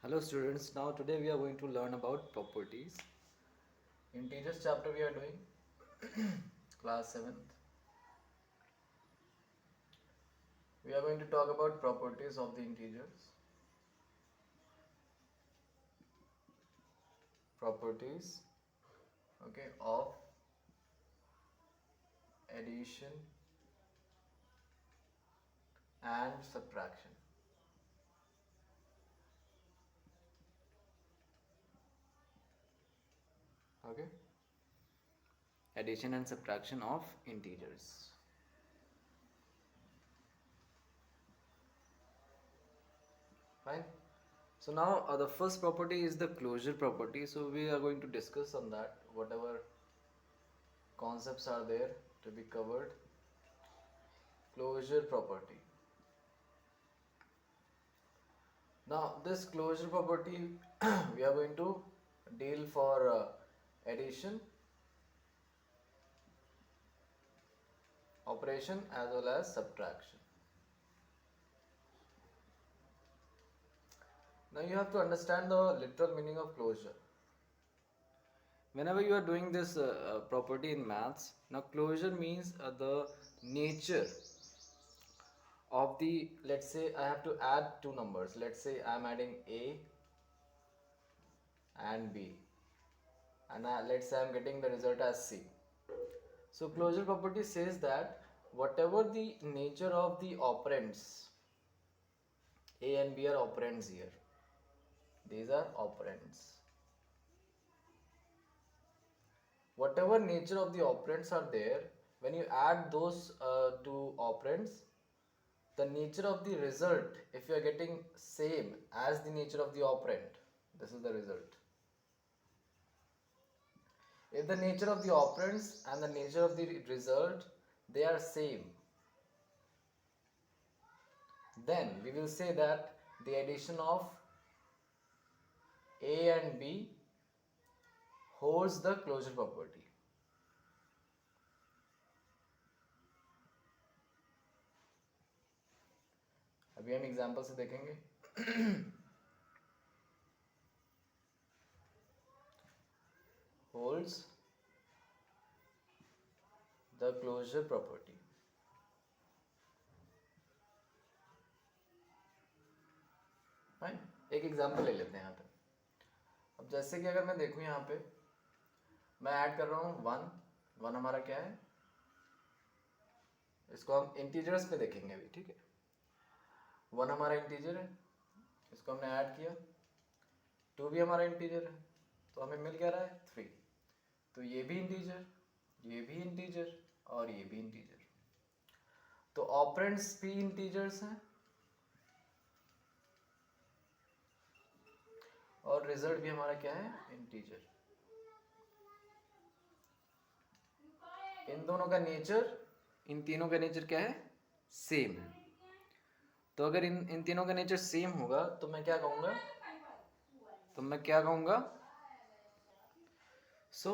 Hello students, now today we are going to learn about properties. Integers chapter we are doing, class 7th. We are going to talk about properties of the integers. Properties, okay, of addition and subtraction. Okay, addition and subtraction of integers. Fine. So now the first property is the closure property. So we are going to discuss on that, whatever concepts are there to be covered. Closure property. Now this closure property we are going to deal for addition, operation as well as subtraction. Now you have to understand the literal meaning of closure. Whenever you are doing this property in maths, now closure means the nature of the, let's say I have to add two numbers. Let's say I am adding A and B, and let's say I am getting the result as C. So closure property says that whatever the nature of the operands, A and B are operands here. These are operands. Whatever nature of the operands are there, when you add those two operands, the nature of the result, if you are getting same as the nature of the operand, this is the result. If the nature of the operands and the nature of the result, they are same, then we will say that the addition of A and B holds the closure property. अभी हम example से देखेंगे. Holds the closure property. Fine. एक example ले लेते हैं यहाँ पे. अब जैसे कि अगर मैं देखूं यहाँ पे, मैं ऐड कर रहा हूँ वन हमारा क्या है, इसको हम इंटीजर्स पे देखेंगे अभी. ठीक है, वन हमारा इंटीजर है, इसको हमने ऐड किया. टू भी हमारा इंटीजर है, तो हमें मिल क्या रहा है 3. तो ये भी इंटीजर, ये भी इंटीजर और ये भी इंटीजर. तो ऑपरेंड्स भी इंटीजर्स हैं और रिजल्ट भी हमारा क्या है, इंटीजर. इन दोनों का नेचर, इन तीनों का नेचर क्या है, सेम है. तो अगर इन तीनों का नेचर सेम होगा तो मैं क्या कहूँगा, so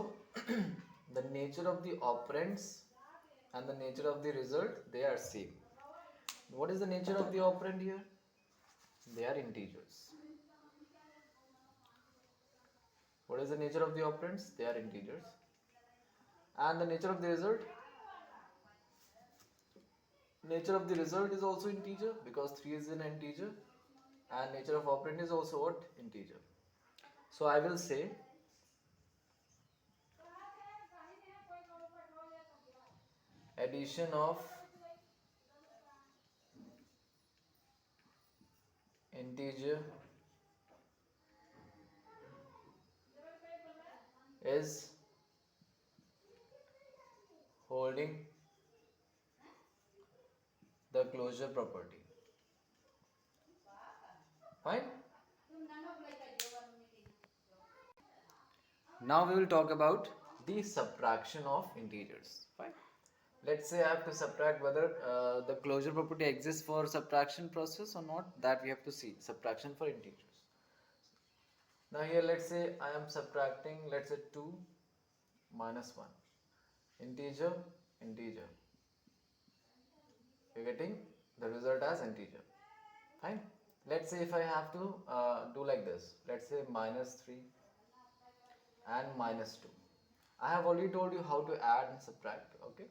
the nature of the operands and the nature of the result, they are same. What is the nature of the operand here? They are integers. What is the nature of the operands? They are integers. And the nature of the result? Nature of the result is also integer, because 3 is an integer, and nature of operand is also what? Integer. So I will say addition of integer is holding the closure property. Fine. Now we will talk about the subtraction of integers. Fine. Let's say I have to subtract, whether the closure property exists for subtraction process or not, that we have to see. Subtraction for integers. Now here let's say I am subtracting, let's say 2 minus 1. Integer, integer. You're getting the result as integer. Fine. Let's say if I have to do like this, let's say minus 3 and minus 2. I have already told you how to add and subtract, okay?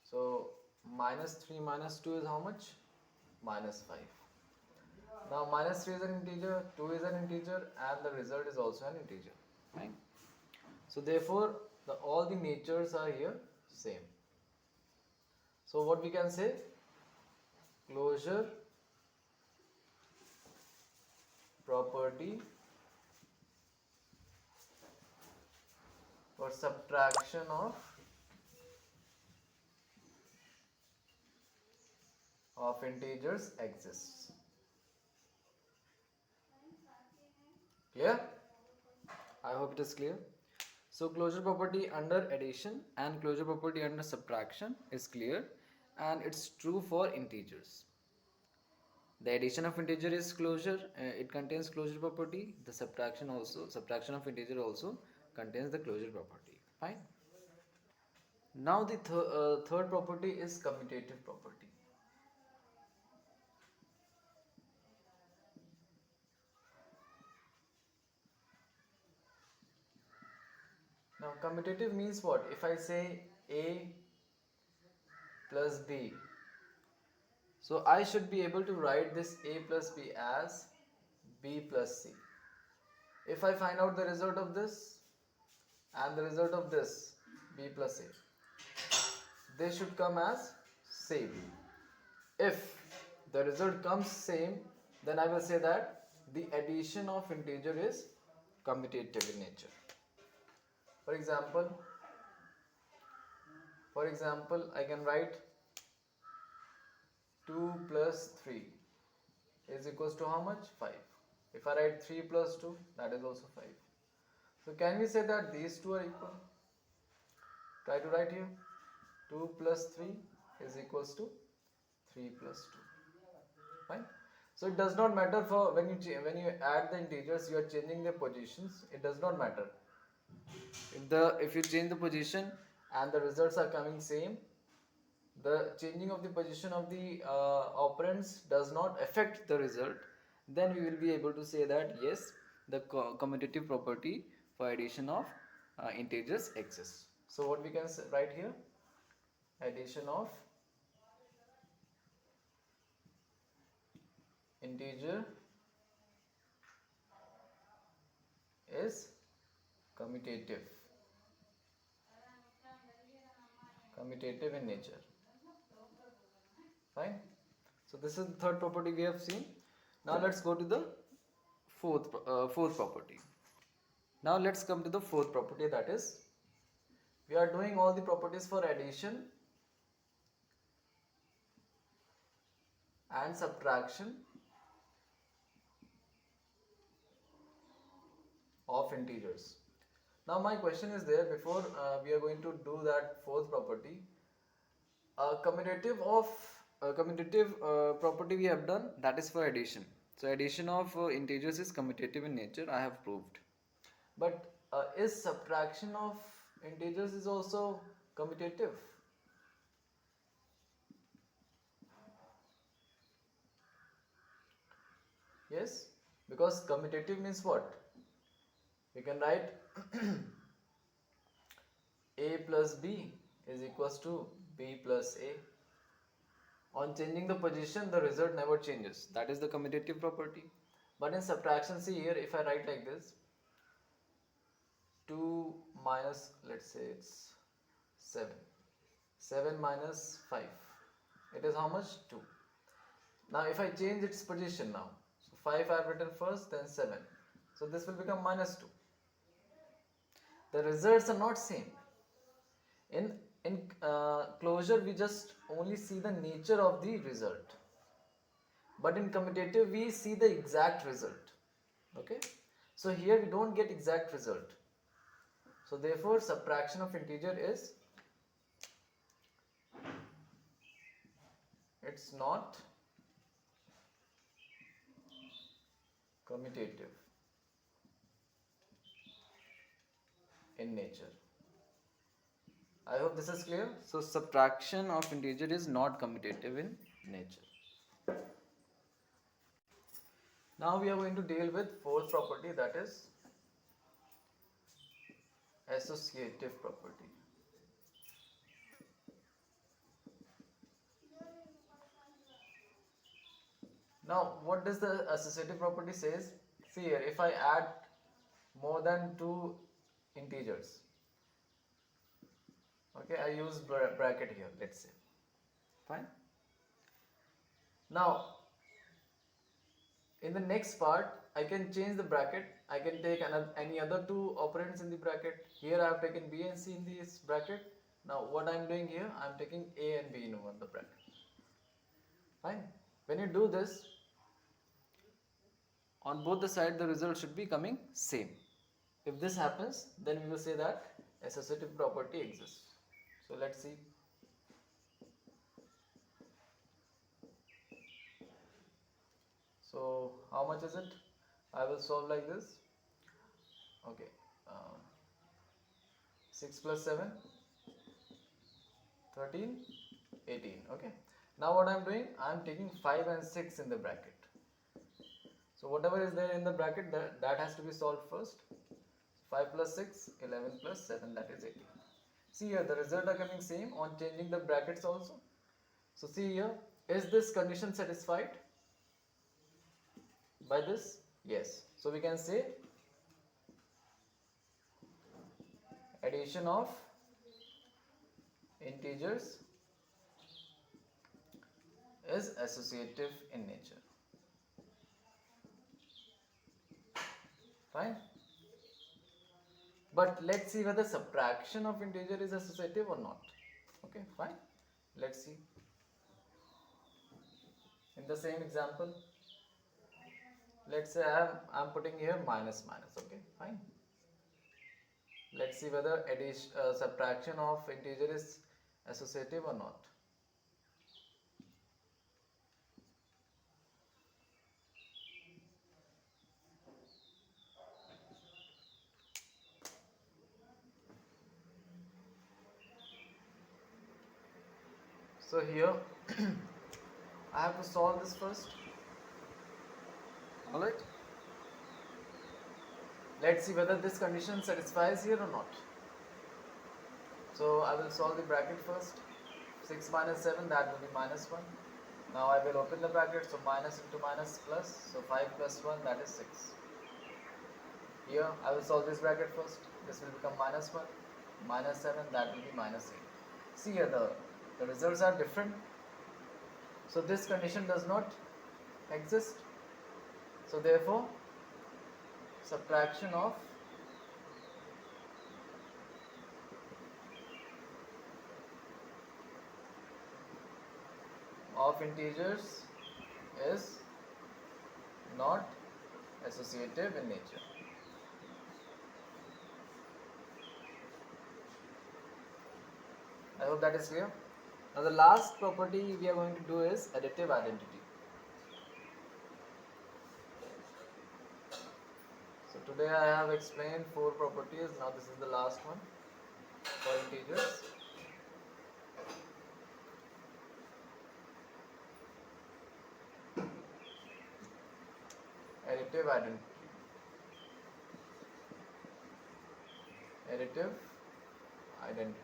So minus 3 minus 2 is how much? Minus 5. Now minus 3 is an integer, 2 is an integer, and the result is also an integer, right? So therefore all the natures are here same. So what we can say? Closure property for subtraction of integers exists. Clear? I hope it is clear. So closure property under addition and closure property under subtraction is clear, and it's true for integers. The addition of integer is closure, it contains closure property. The subtraction of integer also contains the closure property. Fine. Now the third property is commutative property. Now commutative means what? If I say A plus B, so I should be able to write this A plus B as B plus C. If I find out the result of this and the result of this, B plus A, they should come as same. If the result comes same, then I will say that the addition of integer is commutative in nature. For example, I can write 2 plus 3 is equals to how much? 5. If I write 3 plus 2, that is also 5. So can we say that these two are equal? Try to write here. 2 plus 3 is equals to 3 plus 2. Fine. So it does not matter for when you add the integers, you are changing their positions. It does not matter. If you change the position and the results are coming same, the changing of the position of the operands does not affect the result, then we will be able to say that yes, the commutative property for addition of integers exists. So what we can write here? Addition of integer is commutative in nature. Fine. So this is the third property we have seen. Now let's go to the fourth property. Now let's come to the fourth property, that is, we are doing all the properties for addition and subtraction of integers. Now my question is there, before we are going to do that fourth property, commutative property we have done, that is for addition. So addition of integers is commutative in nature, I have proved. But is subtraction of integers is also commutative? Yes, because commutative means what? We can write A plus B is equals to B plus A. On changing the position, the result never changes. That is the commutative property. But in subtraction, see here, if I write like this, 2 minus, let's say it's 7. 7 minus 5. It is how much? 2. Now if I change its position now, so 5 I have written first, then 7. So this will become minus 2. The results are not same. In closure, we just only see the nature of the result. But in commutative, we see the exact result. Okay? So here we don't get exact result. So therefore, subtraction of integer is, it's not commutative in nature. I hope this is clear. So subtraction of integer is not commutative in nature. Now we are going to deal with fourth property, that is associative property. Now what does the associative property says? See here, if I add more than two integers, okay, I use bracket here, let's say, fine. Now in the next part I can change the bracket. I can take any other two operands in the bracket. Here I have taken B and C in this bracket. Now what I am doing here, I am taking A and B in one the bracket, fine. When you do this, on both the side the result should be coming same. If this happens, then we will say that associative property exists. So let's see. So how much is it? I will solve like this. Okay, 6 plus 7, 13, 18. Okay, now what I am doing, I am taking 5 and 6 in the bracket. So whatever is there in the bracket, that has to be solved first. 5 plus 6, 11 plus 7, that is 18. See here, the result are coming same on changing the brackets also. So see here, is this condition satisfied by this? Yes. So we can say addition of integers is associative in nature. Fine. But let's see whether subtraction of integer is associative or not. Okay, fine. Let's see. In the same example, let's say I'm putting here minus minus. Okay, fine. Let's see whether subtraction of integer is associative or not. So here I have to solve this first. Alright. Let's see whether this condition satisfies here or not. So I will solve the bracket first. 6 minus 7, that will be minus 1. Now I will open the bracket, so minus into minus plus. So 5 plus 1, that is 6. Here I will solve this bracket first. This will become minus 1. Minus 7, that will be minus 8. See here, the results are different. So this condition does not exist. So therefore, subtraction of integers is not associative in nature. I hope that is clear. Now the last property we are going to do is additive identity. So today I have explained 4 properties. Now this is the last one for integers. Additive identity. Additive identity.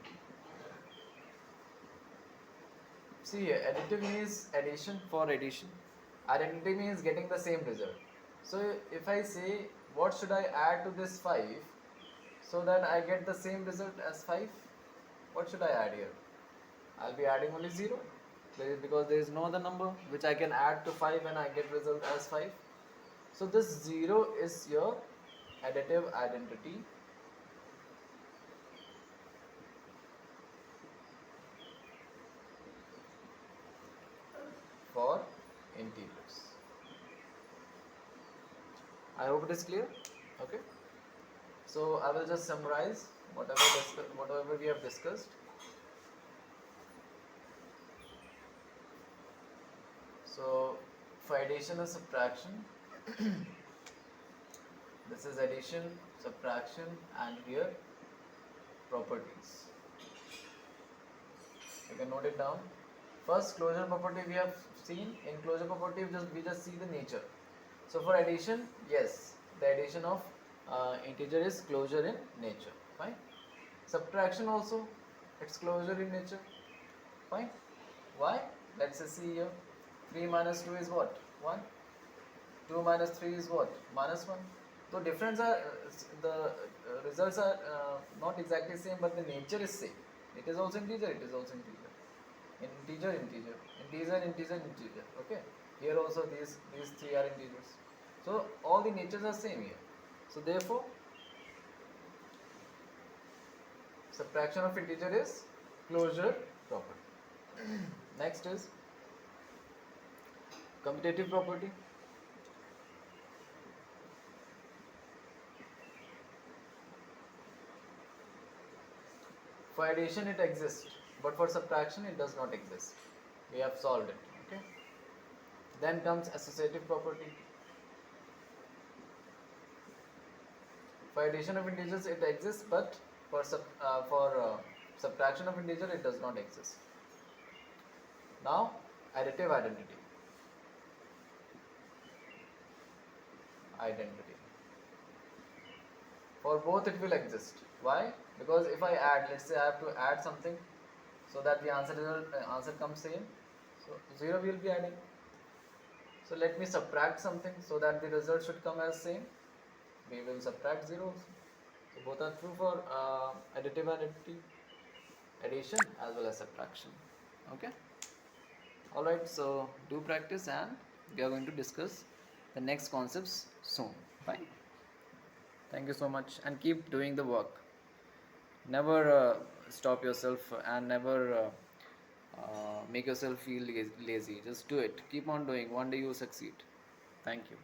See here, additive means addition for addition. Identity means getting the same result. So if I say what should I add to this 5 so that I get the same result as 5, what should I add here? I'll be adding only 0 because there is no other number which I can add to 5 and I get result as 5. So this 0 is your additive identity. For integers. I hope it is clear. Okay. So I will just summarize whatever we have discussed. So for addition and subtraction, this is addition, subtraction, and here properties. You can note it down. First, closure property we have seen. In closure property we just see the nature. So for addition, yes, the addition of integer is closure in nature. Fine. Subtraction also, it's closure in nature. Fine. Why? Let's see here. 3 minus 2 is what? 1. 2 minus 3 is what? Minus 1. So difference are the results are not exactly same, but the nature is same. It is also integer. It is also integer. Integer, integer, integer, integer, integer. Okay. Here also these three are integers. So all the natures are same here. So therefore, subtraction of integer is closure property. Next is commutative property. For addition it exists, but for subtraction it does not exist. We have solved it. Okay. Then comes associative property. For addition of integers it exists, but for subtraction of integer it does not exist. Now additive identity. Identity. For both it will exist. Why? Because if I add, let's say I have to add something so that the answer comes same. So 0 will be adding. So let me subtract something so that the result should come as same. We will subtract 0 also. So both are true for additive identity, addition as well as subtraction. Okay. Alright, so do practice and we are going to discuss the next concepts soon. Fine. Thank you so much and keep doing the work. Never stop yourself and never make yourself feel lazy. Just do it. Keep on doing. One day you will succeed. Thank you.